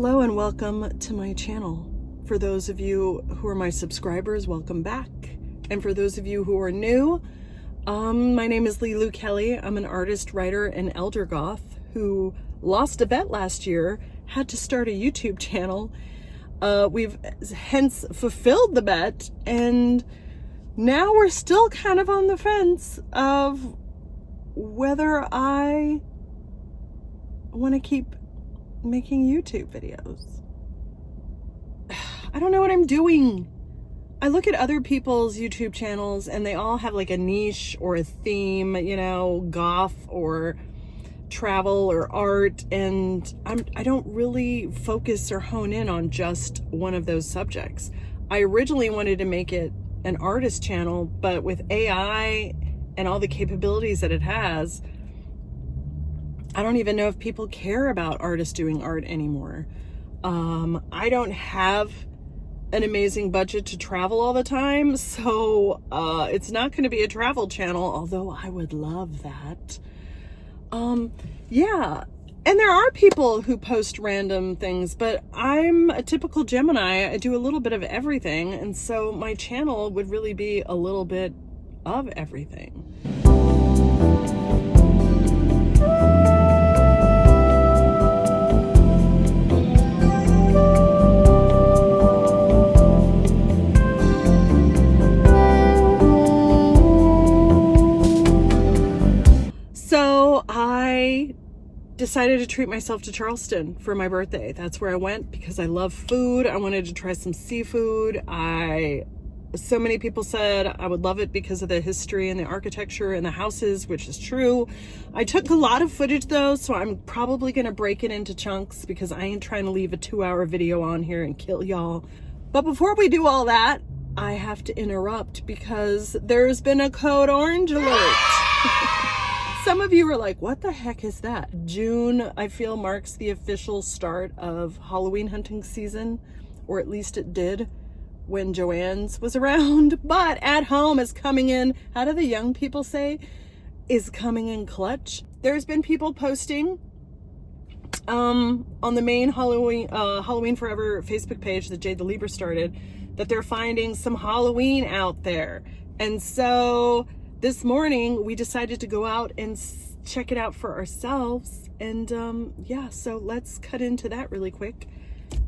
Hello and welcome to my channel. For those of you who are my subscribers, welcome back. And for those of you who are new, my name is Leeloo Kelly. I'm an artist, writer, and elder goth who lost a bet last year, had to start a YouTube channel. We've hence fulfilled the bet, and now we're still kind of on the fence of whether I want to keep making YouTube videos. I don't know what I'm doing. I look at other people's YouTube channels and they all have like a niche or a theme, you know, goth or travel or art, and I don't really focus or hone in on just one of those subjects. I originally wanted to make it an artist channel, but with AI and all the capabilities that it has, I don't even know if people care about artists doing art anymore. I don't have an amazing budget to travel all the time, so it's not going to be a travel channel, although I would love that. Yeah, and there are people who post random things, but I'm a typical Gemini. I do a little bit of everything, and so my channel would really be a little bit of everything. So I decided to treat myself to Charleston for my birthday. That's where I went because I love food. I wanted to try some seafood. So many people said I would love it because of the history and the architecture and the houses, which is true. I took a lot of footage though, so I'm probably gonna break it into chunks because I ain't trying to leave a 2-hour video on here and kill y'all. But before we do all that, I have to interrupt because there's been a code orange alert. Some of you are like, what the heck is that? June, I feel, marks the official start of Halloween hunting season, or at least it did when Joanne's was around. But at home is coming in, how do the young people say, is coming in clutch. There's been people posting on the main Halloween Forever Facebook page that Jade the Libra started, that they're finding some Halloween out there. And so this morning we decided to go out and check it out for ourselves. And yeah, so let's cut into that really quick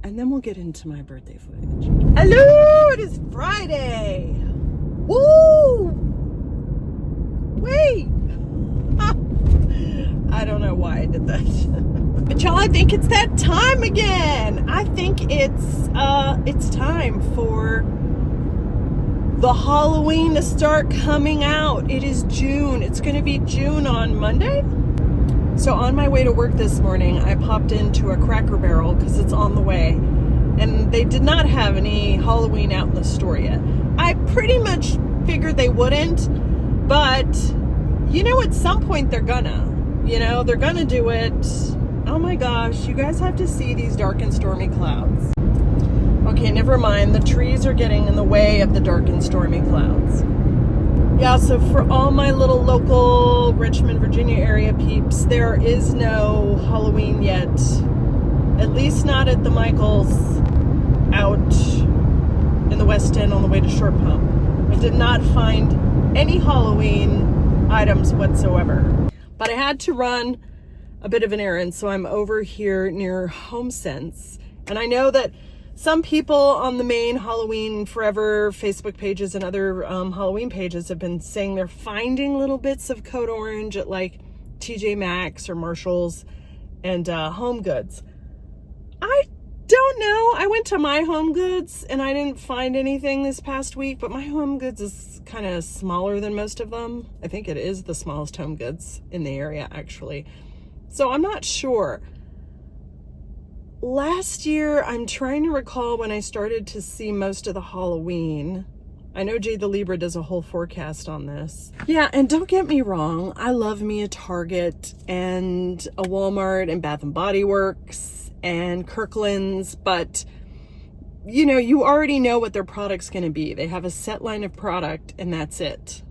and then we'll get into my birthday footage. Hello, it is Friday. Woo! Wait. I don't know why I did that. But y'all, I think it's that time again. I think it's time for the Halloween to start coming out. It is June. It's going to be June on Monday. So on my way to work this morning, I popped into a Cracker Barrel because it's on the way, and they did not have any Halloween out in the store yet. I pretty much figured they wouldn't, but you know, at some point they're gonna do it. Oh my gosh, you guys have to see these dark and stormy clouds. Okay, never mind. The trees are getting in the way of the dark and stormy clouds. Yeah, so for all my little local Richmond, Virginia area peeps, there is no Halloween yet. At least not at the Michaels out in the West End on the way to Short Pump. I did not find any Halloween items whatsoever. But I had to run a bit of an errand, so I'm over here near HomeSense. And I know that some people on the main Halloween Forever Facebook pages and other Halloween pages have been saying they're finding little bits of Code Orange at like TJ Maxx or Marshall's and Home Goods. I don't know. I went to my Home Goods and I didn't find anything this past week, but my Home Goods is kind of smaller than most of them. I think it is the smallest Home Goods in the area, actually. So I'm not sure. Last year, I'm trying to recall when I started to see most of the Halloween. I know Jade the Libra does a whole forecast on this. Yeah, and don't get me wrong, I love me a Target and a Walmart and Bath and Body Works and Kirkland's, but you know, you already know what their product's going to be. They have a set line of product and that's it.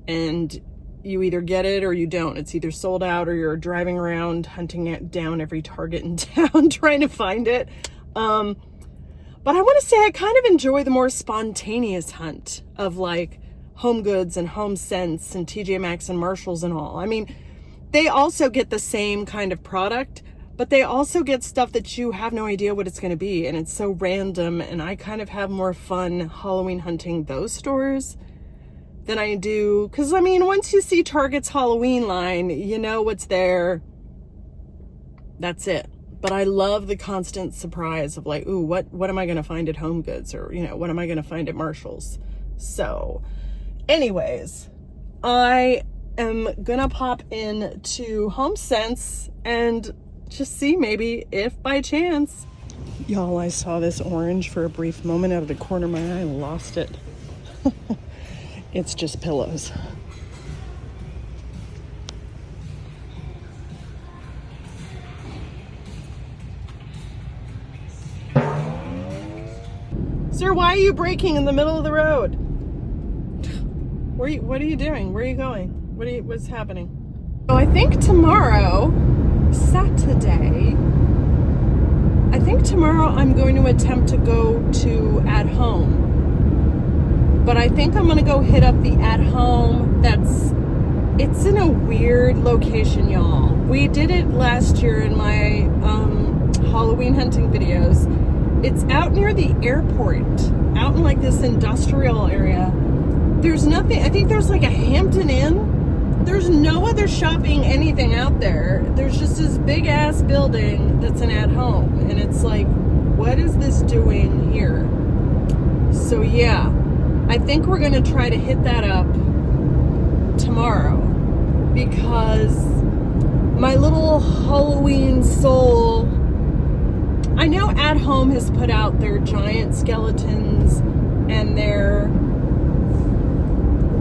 And you either get it or you don't. It's either sold out or you're driving around hunting it down every Target in town trying to find it. But I want to say I kind of enjoy the more spontaneous hunt of like Home Goods and Home Sense and TJ Maxx and Marshalls and all. I mean, they also get the same kind of product, but they also get stuff that you have no idea what it's going to be. And it's so random. And I kind of have more fun Halloween hunting those stores than I do. Because, I mean, once you see Target's Halloween line, you know what's there. That's it. But I love the constant surprise of like, ooh, what am I going to find at Home Goods? Or, you know, what am I going to find at Marshalls? So, anyways, I am going to pop into Home Sense and just see maybe if by chance. Y'all, I saw this orange for a brief moment out of the corner of my eye and lost it. It's just pillows. Sir, why are you braking in the middle of the road? What are you doing? Where are you going? What's happening? So I think tomorrow, Saturday, I'm going to attempt to go to At Home. But I think I'm going to go hit up the At Home it's in a weird location, y'all. We did it last year in my Halloween hunting videos. It's out near the airport, out in like this industrial area. There's nothing, I think there's like a Hampton Inn. There's no other shopping, anything out there. There's just this big ass building that's an At Home. And it's like, what is this doing here? So yeah, I think we're gonna try to hit that up tomorrow because my little Halloween soul, I know At Home has put out their giant skeletons and their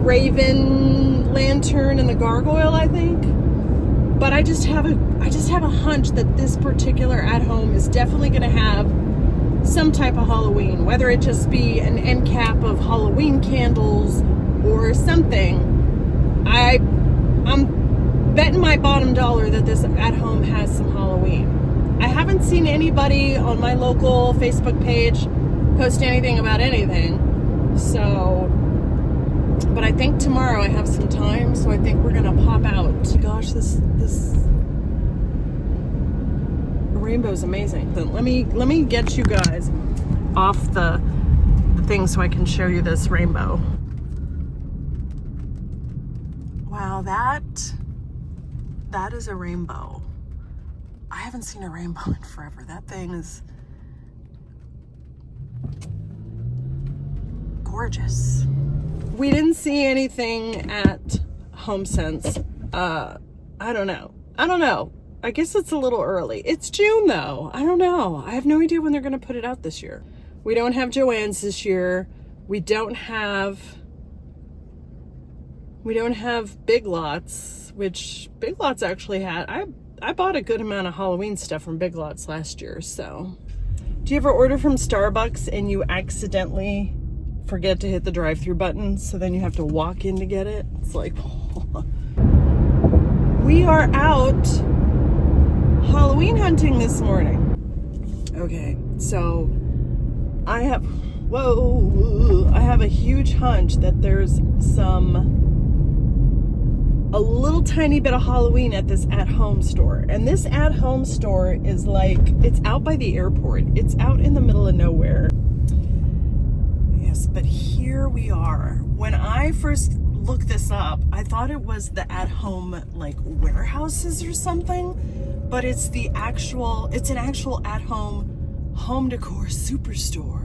Raven lantern and the gargoyle, I think. But I just have a hunch that this particular At Home is definitely going to have some type of Halloween, whether it just be an end cap of Halloween candles or something. I'm betting my bottom dollar that this At Home has some Halloween. I haven't seen anybody on my local Facebook page post anything about anything. So, but I think tomorrow I have some time, so I think we're gonna pop out. Gosh, this rainbow's amazing. Then let me get you guys off the thing so I can show you this rainbow. Wow, that is a rainbow. I haven't seen a rainbow in forever. That thing is gorgeous. We didn't see anything at Home Sense. I don't know. I guess it's a little early. It's June though. I don't know. I have no idea when they're going to put it out this year. We don't have Joann's this year. We don't have Big Lots, which Big Lots actually had. I bought a good amount of Halloween stuff from Big Lots last year, so. Do you ever order from Starbucks and you accidentally forget to hit the drive-thru button, so then you have to walk in to get it? It's like, we are out Halloween hunting this morning. Okay, so I have a huge hunch that there's a little tiny bit of Halloween at this At Home store. And this At Home store is like, it's out by the airport. It's out in the middle of nowhere. Yes, but here we are. When I first looked this up, I thought it was the At Home like warehouses or something, but it's an actual At Home home decor superstore.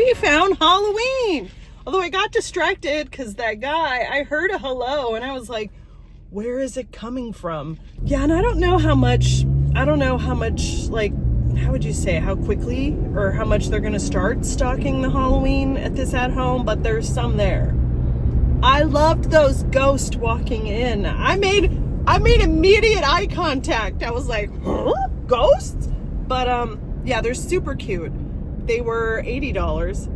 we found Halloween. Although I got distracted because that guy, I heard a hello and I was like, where is it coming from? Yeah, and I don't know how much, like, how would you say, how quickly or how much they're going to start stocking the Halloween at this at home, but there's some there. I loved those ghosts walking in. I made immediate eye contact. I was like, huh? Ghosts? But yeah, they're super cute. They were $80.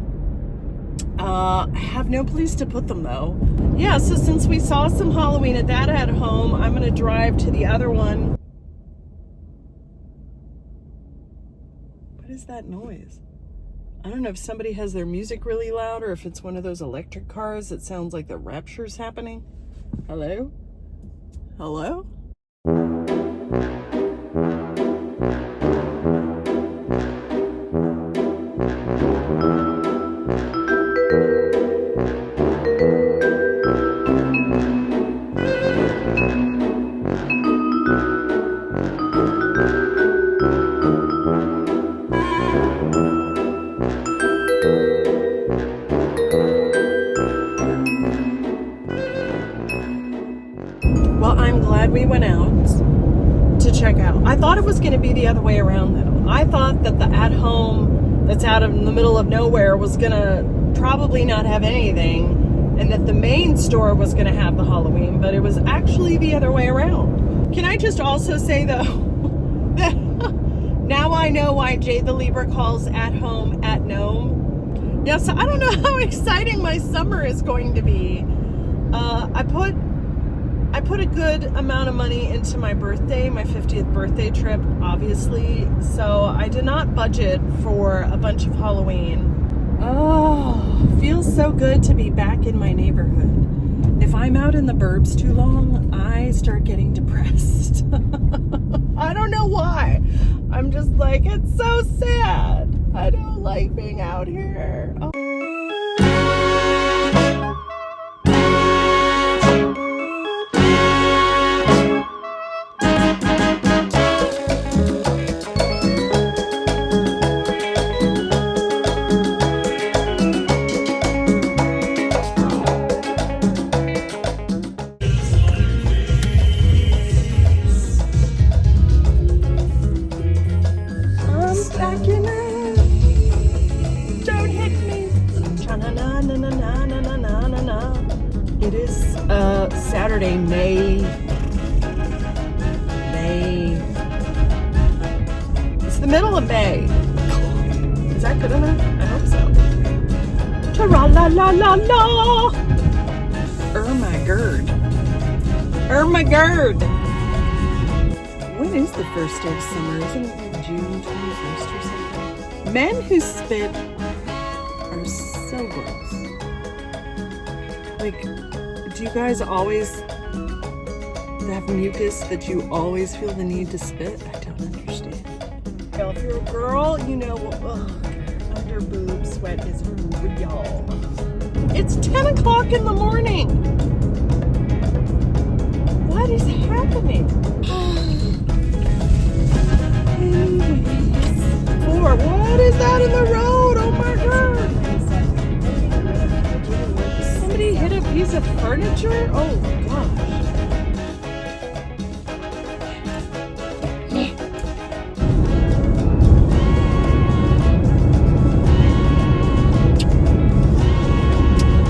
I have no place to put them though. Yeah, so since we saw some Halloween at that at home, I'm gonna drive to the other one. What is that noise? I don't know if somebody has their music really loud or if it's one of those electric cars that sounds like the rapture's happening. Hello? Hello? Well, I'm glad we went out to check out. I thought it was going to be the other way around though. I thought that the at-home that's out in the middle of nowhere was going to probably not have anything and that the main store was going to have the Halloween, but it was actually the other way around. Can I just also say though that now I know why Jay the Libra calls at home at Gnome. Yeah, so I don't know how exciting my summer is going to be. I put a good amount of money into my birthday, my 50th birthday trip, obviously. So I did not budget for a bunch of Halloween. Oh, feels so good to be back in my neighborhood. If I'm out in the burbs too long, I start getting depressed. I don't know why. I'm just like, it's so sad. I don't like being out here. Oh. It is Saturday, May. It's the middle of May. Is that good enough? I hope so. Tra-la-la-la-la! Ermagerd. When is the first day of summer? Isn't it like June 21st or something? Men who spit are so gross. Like, do you guys always have mucus that you always feel the need to spit? I don't understand. Well, if you're a girl, you know, under boob sweat is real. It's 10 o'clock in the morning. What is happening? Anyways, what is that in the road? Oh my God. Somebody hit a piece of furniture? Oh gosh.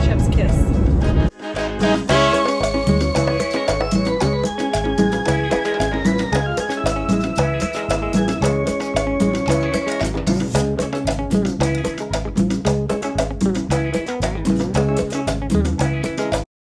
Chef's kiss.